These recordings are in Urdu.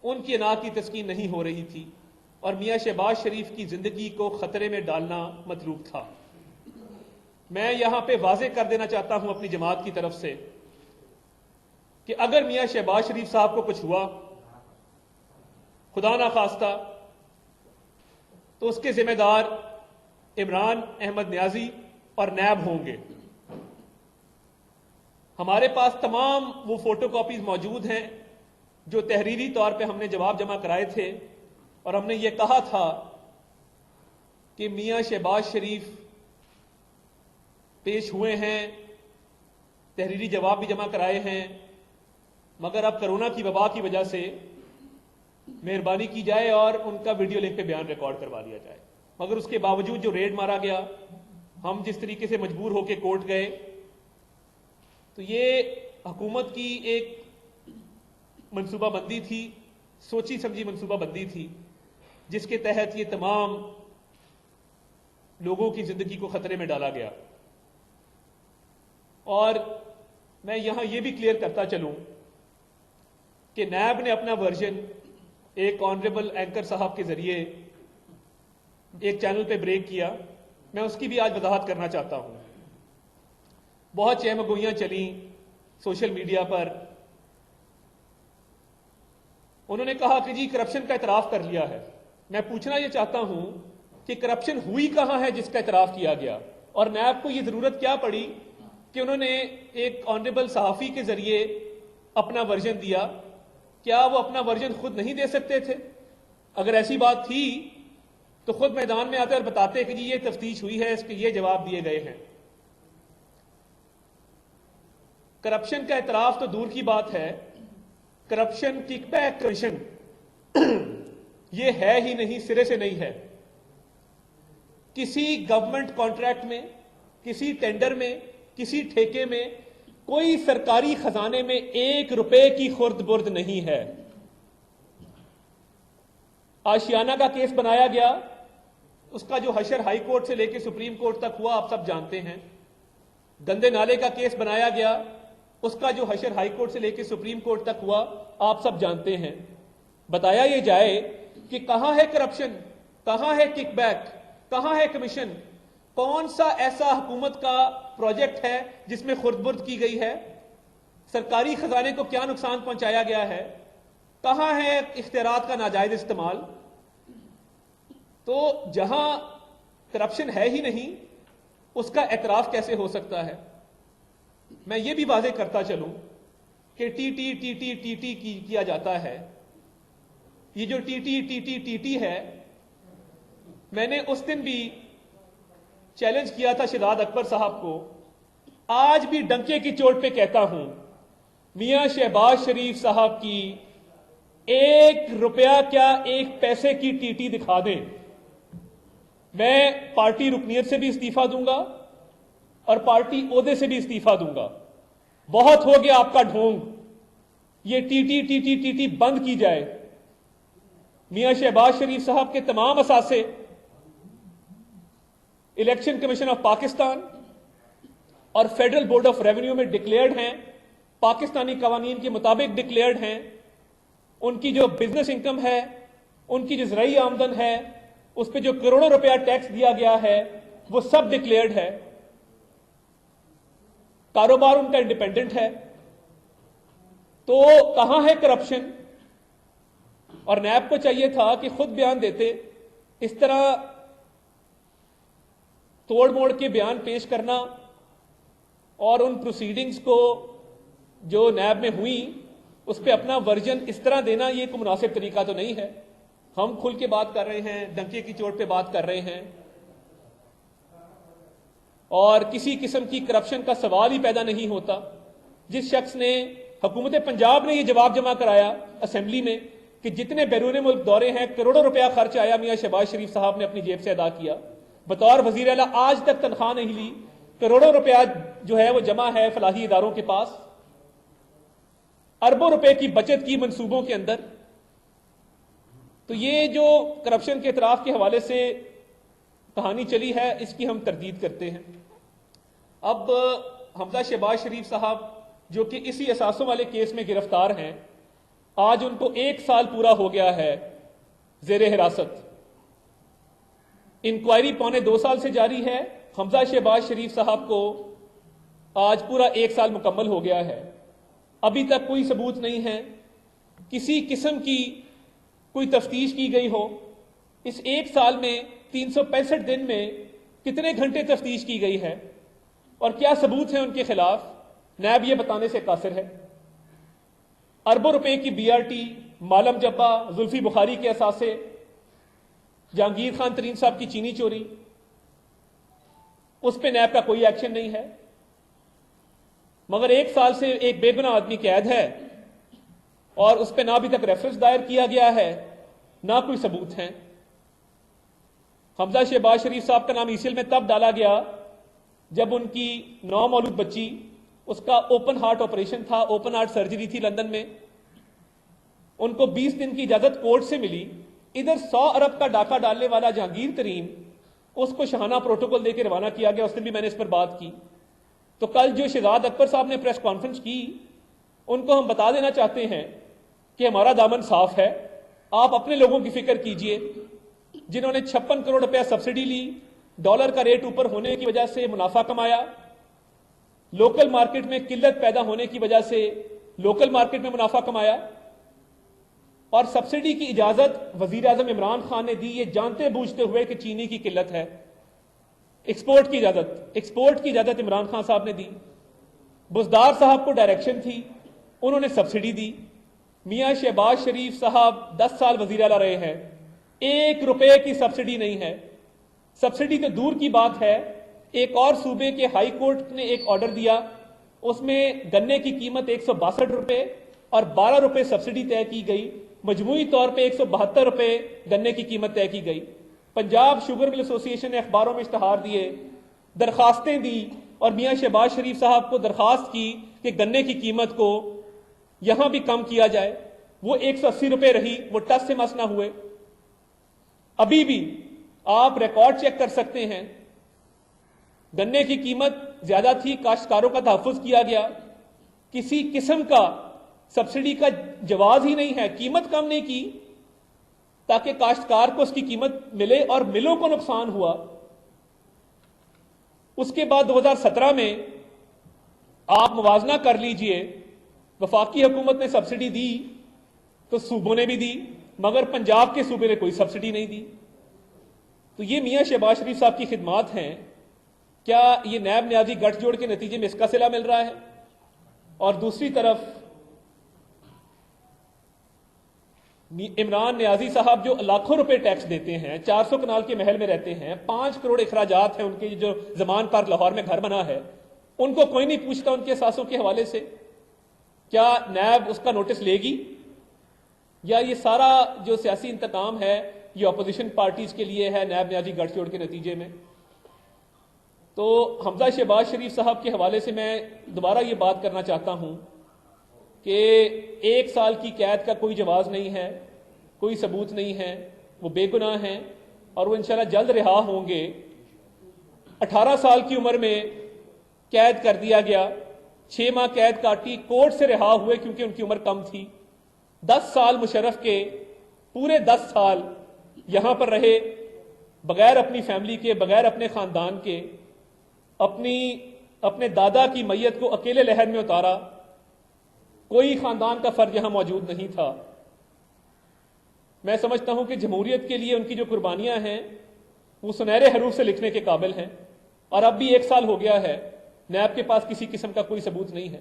ان کی انا کی تسکین نہیں ہو رہی تھی اور میاں شہباز شریف کی زندگی کو خطرے میں ڈالنا مطلوب تھا۔ میں یہاں پہ واضح کر دینا چاہتا ہوں اپنی جماعت کی طرف سے کہ اگر میاں شہباز شریف صاحب کو کچھ ہوا، خدا نہ خواستہ، تو اس کے ذمہ دار عمران احمد نیازی اور نیب ہوں گے۔ ہمارے پاس تمام وہ فوٹو کاپیز موجود ہیں جو تحریری طور پہ ہم نے جواب جمع کرائے تھے، اور ہم نے یہ کہا تھا کہ میاں شہباز شریف پیش ہوئے ہیں، تحریری جواب بھی جمع کرائے ہیں، مگر اب کرونا کی وبا کی وجہ سے مہربانی کی جائے اور ان کا ویڈیو لنک پہ بیان ریکارڈ کروا لیا جائے۔ مگر اس کے باوجود جو ریڈ مارا گیا، ہم جس طریقے سے مجبور ہو کے کورٹ گئے، تو یہ حکومت کی ایک منصوبہ بندی تھی، سوچی سمجھی منصوبہ بندی تھی، جس کے تحت یہ تمام لوگوں کی زندگی کو خطرے میں ڈالا گیا۔ اور میں یہاں یہ بھی کلیئر کرتا چلوں کہ نیب نے اپنا ورژن ایک آنریبل اینکر صاحب کے ذریعے ایک چینل پہ بریک کیا، میں اس کی بھی آج وضاحت کرنا چاہتا ہوں۔ بہت چہمگوئیاں چلیں سوشل میڈیا پر، انہوں نے کہا کہ جی کرپشن کا اعتراف کر لیا ہے۔ میں پوچھنا یہ چاہتا ہوں کہ کرپشن ہوئی کہاں ہے جس کا اعتراف کیا گیا، اور نیب کو یہ ضرورت کیا پڑی کہ انہوں نے ایک آنریبل صحافی کے ذریعے اپنا ورژن دیا؟ کیا وہ اپنا ورژن خود نہیں دے سکتے تھے؟ اگر ایسی بات تھی تو خود میدان میں آتے اور بتاتے کہ جی یہ تفتیش ہوئی ہے، اس کے یہ جواب دیے گئے ہیں۔ کرپشن کا اعتراف تو دور کی بات ہے، کرپشن کک بیک کمیشن یہ ہے ہی نہیں، سرے سے نہیں ہے۔ کسی گورنمنٹ کانٹریکٹ میں، کسی ٹینڈر میں، کسی ٹھیکے میں کوئی سرکاری خزانے میں 1 روپے کی خرد برد نہیں ہے۔ آشیانہ کا کیس بنایا گیا، اس کا جو حشر ہائی کورٹ سے لے کے سپریم کورٹ تک ہوا آپ سب جانتے ہیں۔ گندے نالے کا کیس بنایا گیا، اس کا جو حشر ہائی کورٹ سے لے کے سپریم کورٹ تک ہوا آپ سب جانتے ہیں۔ بتایا یہ جائے کہ کہاں ہے کرپشن، کہاں ہے کک بیک، کہاں ہے کمیشن، کون سا ایسا حکومت کا پروجیکٹ ہے جس میں خرد برد کی گئی ہے، سرکاری خزانے کو کیا نقصان پہنچایا گیا ہے، کہاں ہے اختیارات کا ناجائز استعمال؟ تو جہاں کرپشن ہے ہی نہیں، اس کا اعتراف کیسے ہو سکتا ہے؟ میں یہ بھی واضح کرتا چلوں کہ T T T T T T کیا جاتا ہے۔ یہ جو T T T T T T ہے، میں نے اس دن بھی چیلنج کیا تھا شہزاد اکبر صاحب کو، آج بھی ڈنکے کی چوٹ پہ کہتا ہوں، میاں شہباز شریف صاحب کی 1 روپیہ کیا 1 پیسے کی ٹی ٹی دکھا دیں، میں پارٹی رکنیت سے بھی استعفیٰ دوں گا اور پارٹی عہدے سے بھی استعفیٰ دوں گا۔ بہت ہو گیا آپ کا ڈھونگ، یہ T T T T T T بند کی جائے۔ میاں شہباز شریف صاحب کے تمام اثاثے الیکشن کمیشن آف پاکستان اور فیڈرل بورڈ آف ریونیو میں ڈکلیئرڈ ہیں، پاکستانی قوانین کے مطابق ڈکلیئرڈ ہیں۔ ان کی جو بزنس انکم ہے، ان کی جو زرعی آمدن ہے، اس پہ جو کروڑوں روپیہ ٹیکس دیا گیا ہے، وہ سب ڈکلیئرڈ ہے۔ کاروبار ان کا انڈیپینڈنٹ ہے۔ تو کہاں ہے کرپشن؟ اور نیب کو چاہیے تھا کہ خود بیان دیتے۔ اس طرح توڑ موڑ کے بیان پیش کرنا اور ان پروسیڈنگز کو جو نیب میں ہوئیں اس پہ اپنا ورژن اس طرح دینا، یہ کوئی مناسب طریقہ تو نہیں ہے۔ ہم کھل کے بات کر رہے ہیں، ڈنکے کی چوٹ پہ بات کر رہے ہیں، اور کسی قسم کی کرپشن کا سوال ہی پیدا نہیں ہوتا۔ جس شخص نے، حکومت پنجاب نے یہ جواب جمع کرایا اسمبلی میں کہ جتنے بیرون ملک دورے ہیں کروڑوں روپیہ خرچ آیا، میاں شہباز شریف صاحب نے اپنی جیب سے ادا کیا، بطور وزیر اعلیٰ آج تک تنخواہ نہیں لی، کروڑوں روپیہ جو ہے وہ جمع ہے فلاحی اداروں کے پاس، اربوں روپے کی بچت کی منصوبوں کے اندر۔ تو یہ جو کرپشن کے اعتراف کے حوالے سے کہانی چلی ہے، اس کی ہم تردید کرتے ہیں۔ اب حمزہ شہباز شریف صاحب جو کہ اسی اثاثوں والے کیس میں گرفتار ہیں، آج ان کو 1 سال پورا ہو گیا ہے زیر حراست. انکوائری 1.25 سال سے جاری ہے. حمزہ شہباز شریف صاحب کو آج پورا 1 سال مکمل ہو گیا ہے. ابھی تک کوئی ثبوت نہیں ہے, کسی قسم کی کوئی تفتیش کی گئی ہو. اس 1 سال میں 365 دن میں کتنے گھنٹے تفتیش کی گئی ہے اور کیا ثبوت ہیں ان کے خلاف, نیب یہ بتانے سے قاصر ہے. اربوں روپے کی بی آر ٹی, مالم جبا, زلفی بخاری کے اثاثے, جہانگیر خان ترین صاحب کی چینی چوری, اس پہ نیب کا کوئی ایکشن نہیں ہے. مگر 1 سال سے ایک بے گناہ آدمی قید ہے اور اس پہ نہ ابھی تک ریفرنس دائر کیا گیا ہے, نہ کوئی ثبوت ہیں. حمزہ شہباز شریف صاحب کا نام ای سی ایل میں تب ڈالا گیا جب ان کی 9 مولود بچی, اس کا اوپن ہارٹ آپریشن تھا, اوپن ہارٹ سرجری تھی لندن میں. ان کو 20 دن کی اجازت کورٹ سے ملی. ادھر 100 ارب کا ڈاکہ ڈالنے والا جہانگیر ترین, اس کو شاہانہ پروٹوکول دے کے روانہ کیا گیا. اس دن بھی میں نے اس پر بات کی. تو کل جو شہزاد اکبر صاحب نے پریس کانفرنس کی, ان کو ہم بتا دینا چاہتے ہیں کہ ہمارا دامن صاف ہے. آپ اپنے لوگوں کی فکر کیجئے جنہوں نے 56 کروڑ روپیہ سبسڈی لی, ڈالر کا ریٹ اوپر ہونے کی وجہ سے منافع کمایا, لوکل مارکیٹ میں قلت پیدا ہونے کی وجہ سے لوکل مارکیٹ میں منافع کمایا, اور سبسڈی کی اجازت وزیر اعظم عمران خان نے دی یہ جانتے بوجھتے ہوئے کہ چینی کی قلت ہے. ایکسپورٹ کی اجازت عمران خان صاحب نے دی. بزدار صاحب کو ڈائریکشن تھی, انہوں نے سبسڈی دی. میاں شہباز شریف صاحب 10 سال وزیر اعلیٰ رہے ہیں, 1 روپے کی سبسڈی نہیں ہے. سبسڈی تو دور کی بات ہے, ایک اور صوبے کے ہائی کورٹ نے ایک آرڈر دیا, اس میں گنے کی قیمت 162 روپے اور 12 روپے سبسڈی طے کی گئی. مجموعی طور پہ 172 روپے گنے کی قیمت طے کی گئی. پنجاب شوگر مل ایسوسی ایشن نے اخباروں میں اشتہار دیے, درخواستیں دی, اور میاں شہباز شریف صاحب کو درخواست کی کہ گنے کی قیمت کو یہاں بھی کم کیا جائے. وہ 180 روپے رہی, وہ ٹس سے مس نہ ہوئے. ابھی بھی آپ ریکارڈ چیک کر سکتے ہیں, گنے کی قیمت زیادہ تھی, کاشتکاروں کا تحفظ کیا گیا, کسی قسم کا سبسڈی کا جواز ہی نہیں ہے. قیمت کم نہیں کی تاکہ کاشتکار کو اس کی قیمت ملے, اور ملوں کو نقصان ہوا. اس کے بعد 2017 میں آپ موازنہ کر لیجئے, وفاقی حکومت نے سبسڈی دی تو صوبوں نے بھی دی, مگر پنجاب کے صوبے نے کوئی سبسڈی نہیں دی. تو یہ میاں شہباز شریف صاحب کی خدمات ہیں. کیا یہ نیب نیازی گٹھ جوڑ کے نتیجے میں اس کا صلہ مل رہا ہے؟ اور دوسری طرف عمران نیازی صاحب جو لاکھوں روپے ٹیکس دیتے ہیں, 400 کنال کے محل میں رہتے ہیں, 5 کروڑ اخراجات ہیں ان کے جو زمان پر لاہور میں گھر بنا ہے, ان کو کوئی نہیں پوچھتا ان کے اثاثوں کے حوالے سے. کیا نیب اس کا نوٹس لے گی, یا یہ سارا جو سیاسی انتقام ہے یہ اپوزیشن پارٹیز کے لیے ہے نیب نیازی گٹھ جوڑ کے نتیجے میں؟ تو حمزہ شہباز شریف صاحب کے حوالے سے میں دوبارہ یہ بات کرنا چاہتا ہوں کہ 1 سال کی قید کا کوئی جواز نہیں ہے, کوئی ثبوت نہیں ہے, وہ بے گناہ ہیں اور وہ انشاءاللہ جلد رہا ہوں گے. 18 سال کی عمر میں قید کر دیا گیا, 6 ماہ قید کاٹی, کورٹ سے رہا ہوئے کیونکہ ان کی عمر کم تھی. 10 سال مشرف کے, پورے 10 سال یہاں پر رہے, بغیر اپنی فیملی کے, بغیر اپنے خاندان کے, اپنے دادا کی میت کو اکیلے لہر میں اتارا. کوئی خاندان کا فرد یہاں موجود نہیں تھا. میں سمجھتا ہوں کہ جمہوریت کے لیے ان کی جو قربانیاں ہیں وہ سنہرے حروف سے لکھنے کے قابل ہیں. اور اب بھی 1 سال ہو گیا ہے, نیب کے پاس کسی قسم کا کوئی ثبوت نہیں ہے,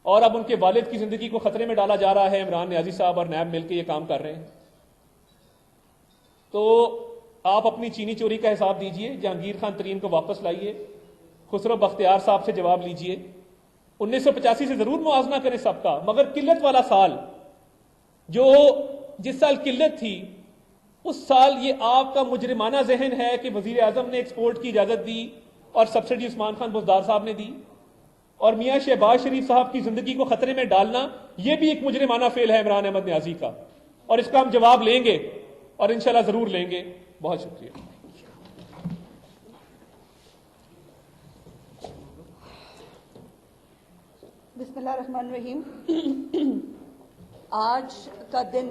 اور اب ان کے والد کی زندگی کو خطرے میں ڈالا جا رہا ہے. عمران نیازی صاحب اور نیب مل کے یہ کام کر رہے ہیں. تو آپ اپنی چینی چوری کا حساب دیجئے, جہانگیر خان ترین کو واپس لائیے, خسرو بختیار صاحب سے جواب لیجئے. 1985 سے ضرور موازنہ کریں سب کا, مگر قلت والا سال, جس سال قلت تھی, اس سال یہ آپ کا مجرمانہ ذہن ہے کہ وزیر اعظم نے ایکسپورٹ کی اجازت دی اور سبسڈی عثمان خان بزدار صاحب نے دی, اور میاں شہباز شریف صاحب کی زندگی کو خطرے میں ڈالنا یہ بھی ایک مجرمانہ فعل ہے عمران احمد نیازی کا, اور اس کا ہم جواب لیں گے اور انشاءاللہ ضرور لیں گے. بہت شکریہ. بسم اللہ الرحمن الرحیم. آج کا دن